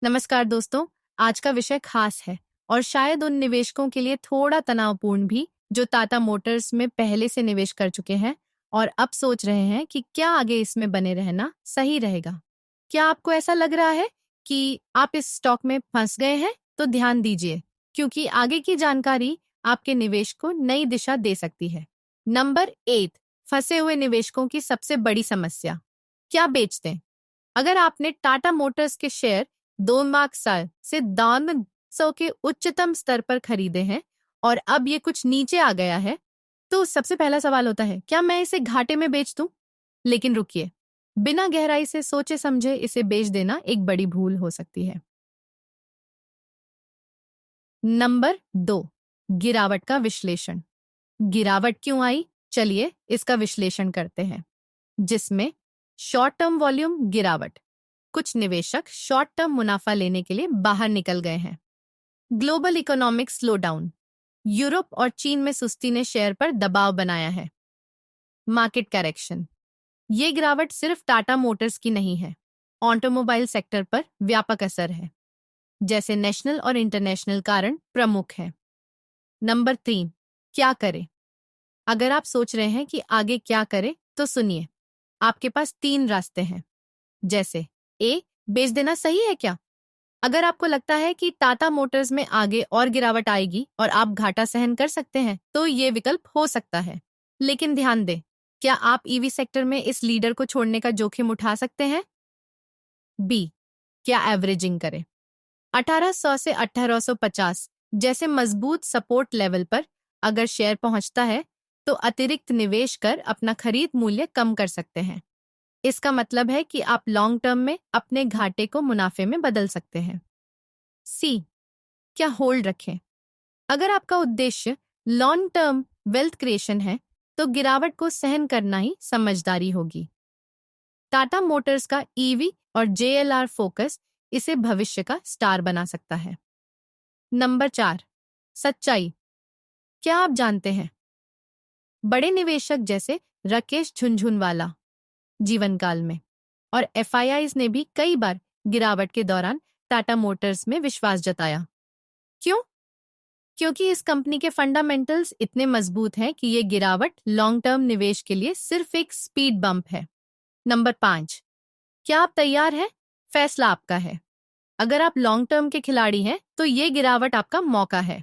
नमस्कार दोस्तों। आज का विषय खास है और शायद उन निवेशकों के लिए थोड़ा तनावपूर्ण भी जो टाटा मोटर्स में पहले से निवेश कर चुके हैं और अब सोच रहे हैं कि क्या आगे इसमें बने रहना सही रहेगा। क्या आपको ऐसा लग रहा है कि आप इस स्टॉक में फंस गए हैं? तो ध्यान दीजिए, क्योंकि आगे की जानकारी आपके निवेश को नई दिशा दे सकती है। नंबर 8, फंसे हुए निवेशकों की सबसे बड़ी समस्या। क्या बेच दें? अगर आपने टाटा मोटर्स के शेयर 2 साल से दाम 100 के उच्चतम स्तर पर खरीदे हैं और अब ये कुछ नीचे आ गया है, तो सबसे पहला सवाल होता है, क्या मैं इसे घाटे में बेच दूं? लेकिन रुकिए, बिना गहराई से सोचे समझे इसे बेच देना एक बड़ी भूल हो सकती है। नंबर 2, गिरावट का विश्लेषण। गिरावट क्यों आई? चलिए इसका विश्लेषण करते हैं, जिसमें शॉर्ट टर्म वॉल्यूम गिरावट। कुछ निवेशक शॉर्ट टर्म मुनाफा लेने के लिए बाहर निकल गए हैं। Global economic slowdown. यूरोप और चीन में सुस्ती ने शेयर पर दबाव बनाया है। Market correction. ये गिरावट सिर्फ टाटा मोटर्स की नहीं है, ऑटोमोबाइल सेक्टर पर व्यापक असर है। जैसे नेशनल और इंटरनेशनल कारण प्रमुख हैं। नंबर 3, क्या करें? अगर आप सोच रहे हैं कि आगे क्या करें, तो सुनिए, आपके पास 3 रास्ते हैं। जैसे ए, बेच देना सही है क्या? अगर आपको लगता है कि टाटा मोटर्स में आगे और गिरावट आएगी और आप घाटा सहन कर सकते हैं, तो ये विकल्प हो सकता है। लेकिन ध्यान दें, क्या आप ईवी सेक्टर में इस लीडर को छोड़ने का जोखिम उठा सकते हैं? बी, क्या एवरेजिंग करें? 1800 से 1850 जैसे मजबूत सपोर्ट लेवल पर अगर शेयर पहुंचता है, तो अतिरिक्त निवेश कर अपना खरीद मूल्य कम कर सकते हैं। इसका मतलब है कि आप लॉन्ग टर्म में अपने घाटे को मुनाफे में बदल सकते हैं। सी, क्या होल्ड रखें? अगर आपका उद्देश्य लॉन्ग टर्म वेल्थ क्रिएशन है, तो गिरावट को सहन करना ही समझदारी होगी। टाटा मोटर्स का ईवी और जेएलआर फोकस इसे भविष्य का स्टार बना सकता है। नंबर 4, सच्चाई। क्या आप जानते हैं, बड़े निवेशक जैसे राकेश झुनझुनवाला जीवन काल में और एफआईआईज ने भी कई बार गिरावट के दौरान टाटा मोटर्स में विश्वास जताया। क्यों? क्योंकि इस कंपनी के फंडामेंटल्स इतने मजबूत हैं कि ये गिरावट लॉन्ग टर्म निवेश के लिए सिर्फ एक स्पीड बम्प है। नंबर 5, क्या आप तैयार हैं? फैसला आपका है। अगर आप लॉन्ग टर्म के खिलाड़ी हैं, तो ये गिरावट आपका मौका है।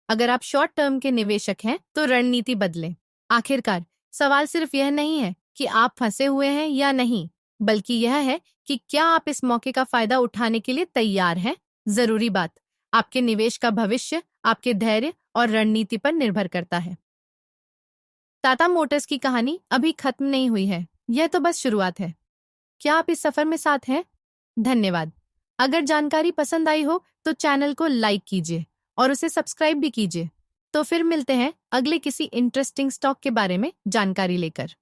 अगर आप शॉर्ट टर्म के निवेशक हैं, तो रणनीति बदलें। आखिरकार सवाल सिर्फ यह नहीं है कि आप फंसे हुए हैं या नहीं, बल्कि यह है कि क्या आप इस मौके का फायदा उठाने के लिए तैयार हैं। जरूरी बात, आपके निवेश का भविष्य आपके धैर्य और रणनीति पर निर्भर करता है। टाटा मोटर्स की कहानी अभी खत्म नहीं हुई है, यह तो बस शुरुआत है। क्या आप इस सफर में साथ हैं? धन्यवाद। अगर जानकारी पसंद आई हो तो चैनल को लाइक कीजिए और उसे सब्सक्राइब भी कीजिए। तो फिर मिलते हैं अगले किसी इंटरेस्टिंग स्टॉक के बारे में जानकारी लेकर।